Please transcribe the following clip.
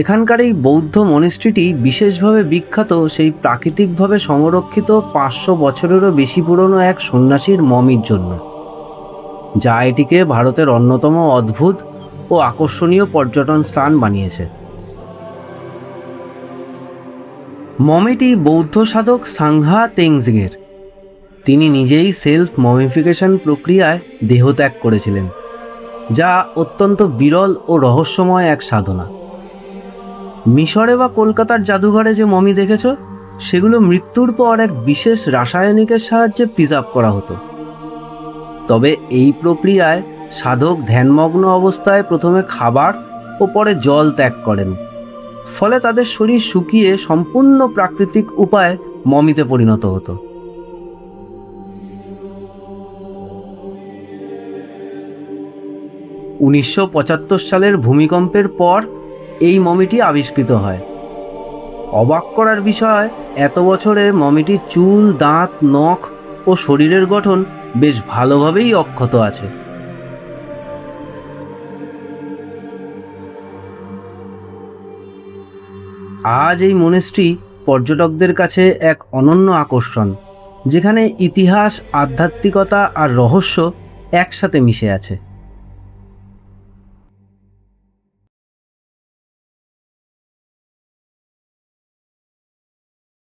এখানকার এই বৌদ্ধ মনিস্ট্রিটি বিশেষভাবে বিখ্যাত সেই প্রাকৃতিকভাবে সংরক্ষিত 500 বছরেরও বেশি পুরনো এক সন্ন্যাসীর মমির জন্য, যা এটিকে ভারতের অন্যতম অদ্ভুত ও আকর্ষণীয় পর্যটন স্থান বানিয়েছে। মমিটি বৌদ্ধ সাধক সাংঘা তেনজিংয়ের। তিনি নিজেই সেলফ মমিফিকেশন প্রক্রিয়ায় দেহত্যাগ করেছিলেন, যা অত্যন্ত বিরল ও রহস্যময় এক সাধনা। মিশরে বা কলকাতার জাদুঘরে যে মমি দেখেছ, সেগুলো মৃত্যুর পর এক বিশেষ রাসায়নিকের সাহায্যে প্রিজার্ভ করা হতো। তবে এই প্রক্রিয়ায় সাধক ধ্যানমগ্ন অবস্থায় প্রথমে খাবার ও পরে জল ত্যাগ করেন, ফলে তাদের শরীর শুকিয়ে সম্পূর্ণ প্রাকৃতিক উপায়ে মমিতে পরিণত হতো। উনিশশো ৭৫ সালের ভূমিকম্পের পর এই মমিটি আবিষ্কৃত হয়। অবাক করার বিষয়, এত বছরে মমিটির চুল, দাঁত, নখ ও শরীরের গঠন বেশ ভালোভাবেই অক্ষত আছে। আজ এই মনিস্ট্রি পর্যটকদের কাছে এক অনন্য আকর্ষণ, যেখানে ইতিহাস, আধ্যাত্মিকতা আর রহস্য একসাথে মিশে আছে।